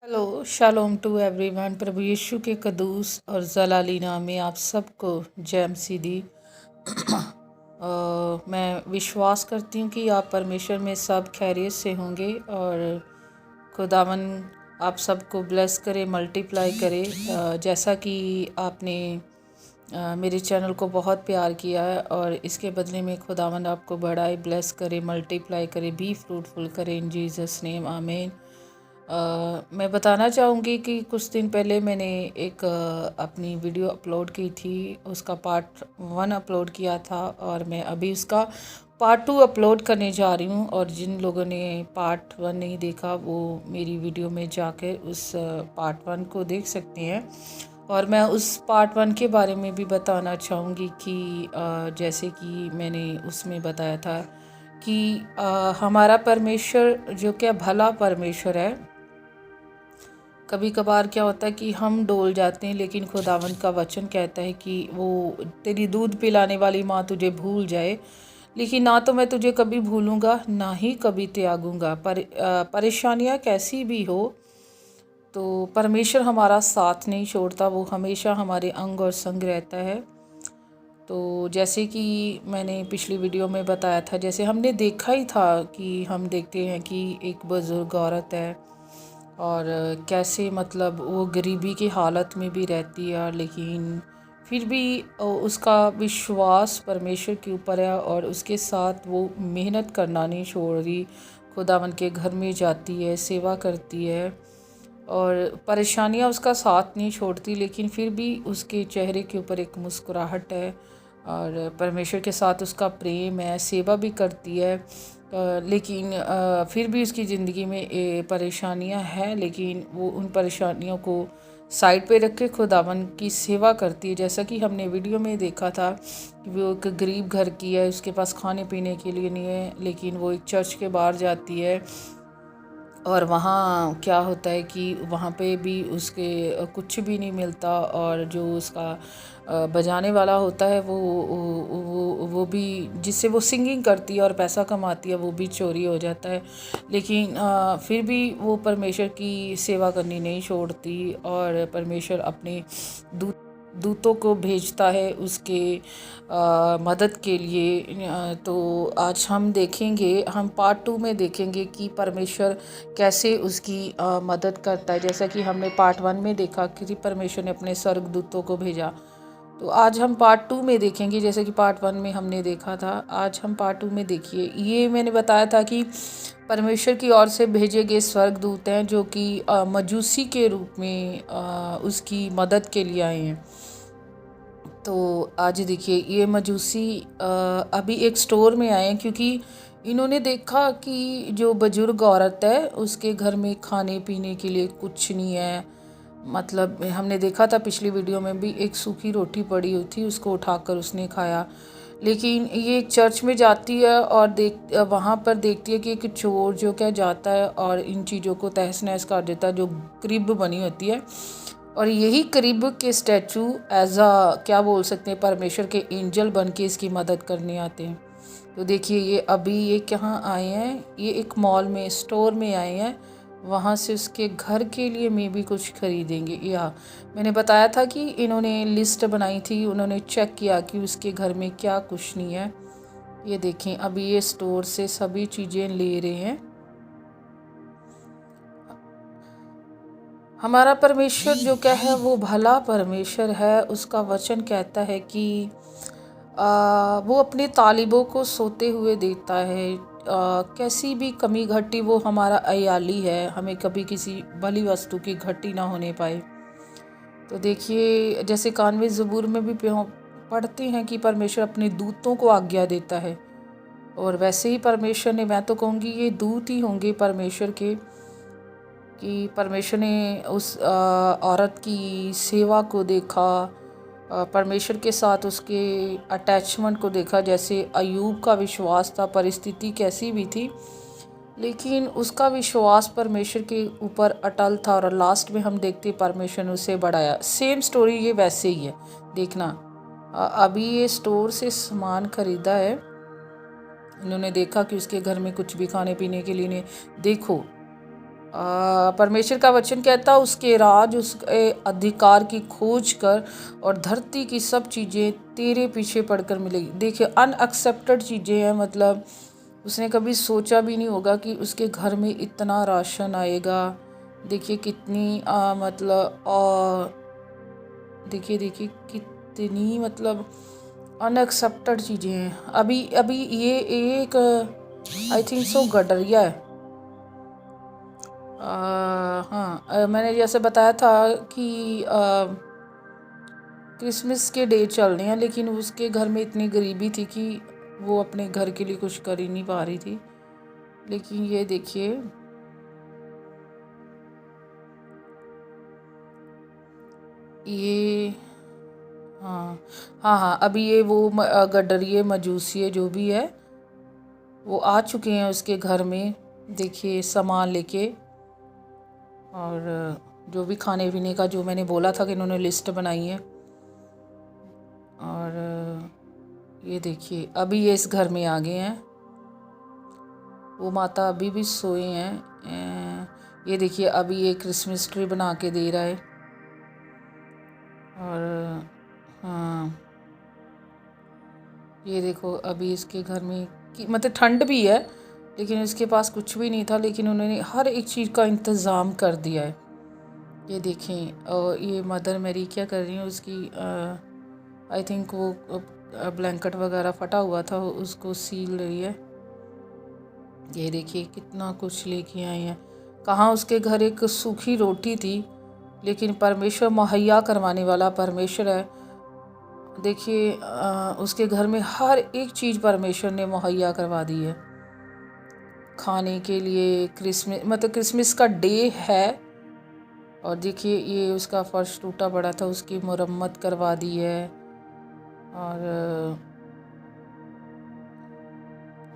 Hello shalom to everyone. प्रभु यीशु के कदूस और जलाली नाम में आप सबको जय मसीदी। मैं विश्वास करती हूँ कि आप परमेश्वर में सब खैरियत से होंगे और खुदावन आप सबको ब्लेस करे, मल्टीप्लाई करे। जैसा कि आपने मेरे चैनल को बहुत प्यार किया है और इसके बदले में खुदावन आपको बढ़ाए, ब्लेस करे, मल्टीप्लाई करे, बी फ्रूटफुल करे इन जीसस नेम, आमीन। मैं बताना चाहूँगी कि कुछ दिन पहले मैंने एक अपनी वीडियो अपलोड की थी। उसका पार्ट 1 अपलोड किया था और मैं अभी उसका पार्ट 2 अपलोड करने जा रही हूँ। और जिन लोगों ने पार्ट 1 नहीं देखा वो मेरी वीडियो में जाकर उस पार्ट 1 को देख सकते हैं। और मैं उस पार्ट 1 के बारे में भी बताना चाहूँगी कि जैसे कि मैंने उसमें बताया था कि हमारा परमेश्वर जो क्या भला परमेश्वर है। कभी कभार क्या होता है कि हम डोल जाते हैं, लेकिन खुदावंद का वचन कहता है कि वो तेरी दूध पिलाने वाली माँ तुझे भूल जाए, लेकिन ना तो मैं तुझे कभी भूलूंगा ना ही कभी त्यागूंगा। परेशानियाँ कैसी भी हो तो परमेश्वर हमारा साथ नहीं छोड़ता, वो हमेशा हमारे अंग और संग रहता है। तो जैसे कि मैंने पिछली वीडियो में बताया था, जैसे हमने देखा ही था कि हम देखते हैं कि एक बुज़ुर्ग औरत है और कैसे मतलब वो गरीबी की हालत में भी रहती है, लेकिन फिर भी उसका विश्वास परमेश्वर के ऊपर है और उसके साथ वो मेहनत करना नहीं छोड़ रही। खुदावन के घर में जाती है, सेवा करती है और परेशानियां उसका साथ नहीं छोड़ती, लेकिन फिर भी उसके चेहरे के ऊपर एक मुस्कुराहट है और परमेश्वर के साथ उसका प्रेम है, सेवा भी करती है। लेकिन फिर भी उसकी ज़िंदगी में परेशानियां हैं, लेकिन वो उन परेशानियों को साइड पे रख के खुदावन की सेवा करती है। जैसा कि हमने वीडियो में देखा था कि वो एक गरीब घर की है, उसके पास खाने पीने के लिए नहीं है, लेकिन वो एक चर्च के बाहर जाती है और वहाँ क्या होता है कि वहाँ पे भी उसके कुछ भी नहीं मिलता और जो उसका बजाने वाला होता है वो भी जिससे वो सिंगिंग करती है और पैसा कमाती है वो भी चोरी हो जाता है। लेकिन फिर भी वो परमेश्वर की सेवा करनी नहीं छोड़ती और परमेश्वर अपने दूतों को भेजता है उसके मदद के लिए। तो आज हम देखेंगे, हम पार्ट 2 में देखेंगे कि परमेश्वर कैसे उसकी मदद करता है। जैसा कि हमने पार्ट 1 में देखा कि परमेश्वर ने अपने स्वर्गदूतों को भेजा, तो आज हम पार्ट 2 में देखेंगे। जैसे कि पार्ट 1 में हमने देखा था, आज हम पार्ट 2 में देखिए। ये मैंने बताया था कि परमेश्वर की ओर से भेजे गए स्वर्गदूत हैं जो कि मजूसी के रूप में उसकी मदद के लिए आए हैं। तो आज देखिए ये मजूसी अभी एक स्टोर में आए हैं क्योंकि इन्होंने देखा कि जो बुजुर्ग औरत है उसके घर में खाने पीने के लिए कुछ नहीं है। मतलब हमने देखा था पिछली वीडियो में भी, एक सूखी रोटी पड़ी हुई थी, उसको उठाकर उसने खाया। लेकिन ये एक चर्च में जाती है और वहाँ पर देखती है कि एक चोर जो क्या जाता है और इन चीज़ों को तहस नहस कर देता है जो क्रिब बनी होती है। और यही क्रिब के स्टैचू एज आ क्या बोल सकते हैं, परमेश्वर के एंजल बन के इसकी मदद करने आते हैं। तो देखिए ये अभी ये कहाँ आए हैं, ये एक मॉल में, स्टोर में आए हैं, वहाँ से उसके घर के लिए मैं भी कुछ खरीदेंगे। या मैंने बताया था कि इन्होंने लिस्ट बनाई थी, उन्होंने चेक किया कि उसके घर में क्या कुछ नहीं है। ये देखें अभी ये स्टोर से सभी चीज़ें ले रहे हैं। हमारा परमेश्वर जो क्या है वो भला परमेश्वर है। उसका वचन कहता है कि वो अपने तालिबों को सोते हुए देता है। कैसी भी कमी घटी वो हमारा अयाली है, हमें कभी किसी भली वस्तु की घटी ना होने पाए। तो देखिए जैसे 91 ज़बूर में भी पढ़ते हैं कि परमेश्वर अपने दूतों को आज्ञा देता है, और वैसे ही परमेश्वर ने, मैं तो कहूँगी ये दूत ही होंगे परमेश्वर के, कि परमेश्वर ने उस औरत की सेवा को देखा, परमेश्वर के साथ उसके अटैचमेंट को देखा। जैसे अयूब का विश्वास था, परिस्थिति कैसी भी थी लेकिन उसका विश्वास परमेश्वर के ऊपर अटल था और लास्ट में हम देखते परमेश्वर ने उसे बढ़ाया। सेम स्टोरी ये वैसे ही है, देखना। अभी ये स्टोर से सामान खरीदा है, इन्होंने देखा कि उसके घर में कुछ भी खाने पीने के लिए नहीं। देखो परमेश्वर का वचन कहता है उसके राज उसके अधिकार की खोज कर और धरती की सब चीज़ें तेरे पीछे पड़कर मिलेगी। देखिए अनएक्सेप्टेड चीज़ें हैं, मतलब उसने कभी सोचा भी नहीं होगा कि उसके घर में इतना राशन आएगा। देखिए कितनी मतलब देखिए देखिए कितनी मतलब अनएक्सेप्टेड चीज़ें हैं। अभी अभी ये एक आई थिंक सो गडरिया है। हाँ, मैंने जैसे बताया था कि क्रिसमस के डे चल रहे हैं, लेकिन उसके घर में इतनी गरीबी थी कि वो अपने घर के लिए कुछ कर ही नहीं पा रही थी। लेकिन ये देखिए ये हाँ हाँ हाँ, अभी ये वो गडरिये मजूसिये जो भी है वो आ चुके हैं उसके घर में। देखिए सामान लेके, और जो भी खाने पीने का जो मैंने बोला था कि इन्होंने लिस्ट बनाई है। और ये देखिए अभी ये इस घर में आ गए हैं। वो माता अभी भी सोए हैं। ये देखिए अभी ये क्रिसमस ट्री बना के दे रहा है। और हाँ, ये देखो अभी इसके घर में मतलब ठंड भी है, लेकिन इसके पास कुछ भी नहीं था, लेकिन उन्होंने हर एक चीज़ का इंतज़ाम कर दिया है। ये देखें, और ये मदर मेरी क्या कर रही है, उसकी आई थिंक वो ब्लैंकेट वगैरह फटा हुआ था उसको सील रही है। ये देखिए कितना कुछ लेके आए हैं। कहाँ उसके घर एक सूखी रोटी थी, लेकिन परमेश्वर मुहैया करवाने वाला परमेश्वर है। देखिए उसके घर में हर एक चीज़ परमेश्वर ने मुहैया करवा दी है खाने के लिए। क्रिसमस का डे है। और देखिए ये उसका फर्श टूटा पड़ा था, उसकी मरम्मत करवा दी है। और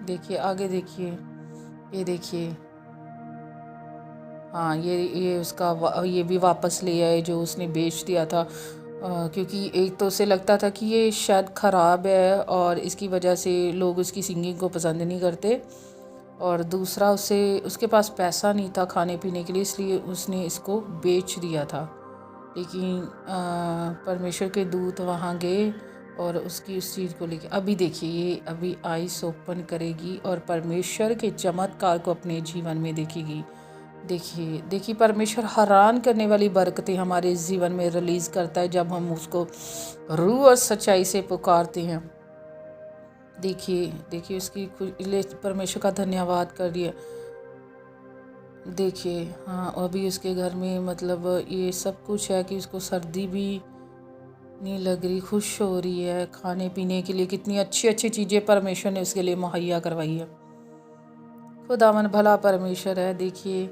देखिए आगे देखिए, ये देखिए हाँ, ये उसका ये भी वापस ले आए जो उसने बेच दिया था। क्योंकि एक तो उसे लगता था कि ये शायद ख़राब है और इसकी वजह से लोग उसकी सिंगिंग को पसंद नहीं करते, और दूसरा उसके पास पैसा नहीं था खाने पीने के लिए, इसलिए उसने इसको बेच दिया था। लेकिन परमेश्वर के दूत वहाँ गए और उसकी उस चीज़ को लेके अभी देखिए ये अभी आइस ओपन करेगी और परमेश्वर के चमत्कार को अपने जीवन में देखेगी। देखिए देखिए परमेश्वर हैरान करने वाली बरकतें हमारे जीवन में रिलीज़ करता है जब हम उसको रूह और सच्चाई से पुकारते हैं। देखिए देखिए उसकी परमेश्वर का धन्यवाद करिए। देखिए हाँ, अभी उसके घर में मतलब ये सब कुछ है कि उसको सर्दी भी नहीं लग रही, खुश हो रही है। खाने पीने के लिए कितनी अच्छी अच्छी चीज़ें परमेश्वर ने उसके लिए मुहैया करवाई है। खुदावन भला परमेश्वर है। देखिए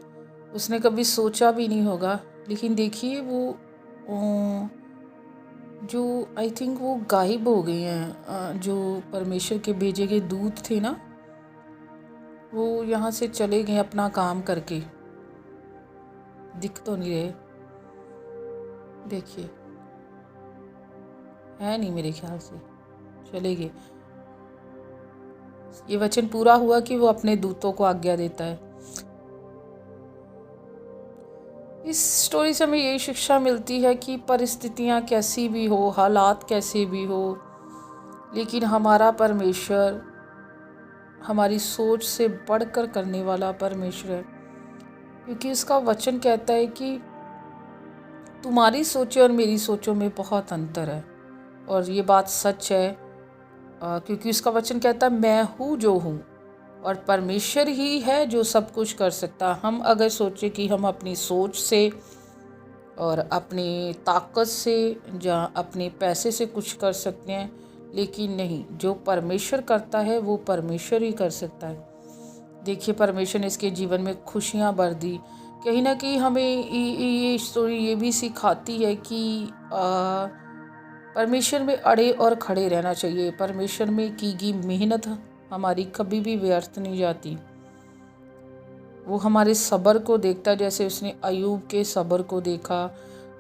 उसने कभी सोचा भी नहीं होगा, लेकिन देखिए वो जो आई थिंक वो गायब हो गए हैं, जो परमेश्वर के भेजे गए दूत थे ना, वो यहाँ से चले गए अपना काम करके, दिख तो नहीं रहे। देखिए है नहीं, मेरे ख्याल से चले गए। ये वचन पूरा हुआ कि वो अपने दूतों को आज्ञा देता है। इस स्टोरी से हमें यही शिक्षा मिलती है कि परिस्थितियाँ कैसी भी हो, हालात कैसे भी हो, लेकिन हमारा परमेश्वर हमारी सोच से बढ़कर करने वाला परमेश्वर है। क्योंकि उसका वचन कहता है कि तुम्हारी सोचों और मेरी सोचों में बहुत अंतर है, और ये बात सच है। क्योंकि उसका वचन कहता है मैं हूँ जो हूँ, और परमेश्वर ही है जो सब कुछ कर सकता। हम अगर सोचें कि हम अपनी सोच से और अपनी ताकत से या अपने पैसे से कुछ कर सकते हैं, लेकिन नहीं, जो परमेश्वर करता है वो परमेश्वर ही कर सकता है। देखिए परमेश्वर ने इसके जीवन में खुशियाँ भर दी। कहीं ना कहीं हमें ये स्टोरी ये भी सिखाती है कि परमेश्वर में अड़े और खड़े रहना चाहिए। परमेश्वर में की गई मेहनत हमारी कभी भी व्यर्थ नहीं जाती। वो हमारे सब्र को देखता है, जैसे उसने अयूब के सब्र को देखा।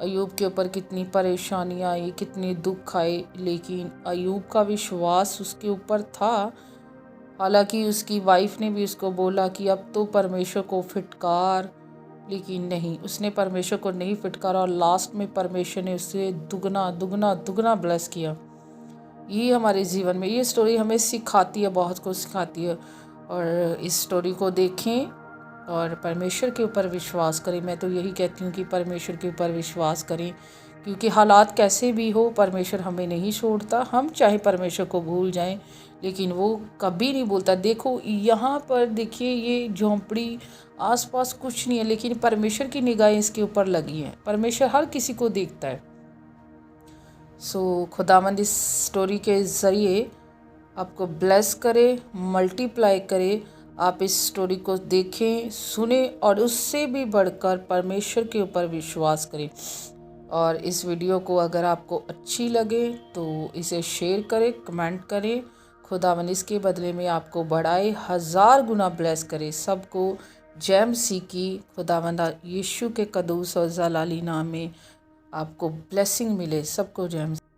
अयूब के ऊपर कितनी परेशानियाँ आई, कितने दुख आए, लेकिन अयूब का विश्वास उसके ऊपर था। हालांकि उसकी वाइफ ने भी उसको बोला कि अब तो परमेश्वर को फिटकार, लेकिन नहीं, उसने परमेश्वर को नहीं फिटकारा और लास्ट में परमेश्वर ने उसे दुगना दुगना दुगना ब्लेस किया। ये हमारे जीवन में ये स्टोरी हमें सिखाती है, बहुत कुछ सिखाती है। और इस स्टोरी को देखें और परमेश्वर के ऊपर विश्वास करें। मैं तो यही कहती हूँ कि परमेश्वर के ऊपर विश्वास करें, क्योंकि हालात कैसे भी हो परमेश्वर हमें नहीं छोड़ता। हम चाहे परमेश्वर को भूल जाएं, लेकिन वो कभी नहीं भूलता। देखो यहाँ पर देखिए, ये झोंपड़ी आसपास कुछ नहीं है, लेकिन परमेश्वर की निगाहें इसके ऊपर लगी हैं। परमेश्वर हर किसी को देखता है। खुदावंद इस स्टोरी के ज़रिए आपको ब्लेस करे, मल्टीप्लाई करे। आप इस स्टोरी को देखें, सुने और उससे भी बढ़कर परमेश्वर के ऊपर विश्वास करें। और इस वीडियो को अगर आपको अच्छी लगे तो इसे शेयर करें, कमेंट करें। खुदावंद इसके बदले में आपको बढ़ाए, 1000 गुना ब्लेस करे। सबको जय मसीह की। खुदावंद यीशु के कदूस और जलाली नाम में आपको ब्लेसिंग मिले। सबको जय मसीह।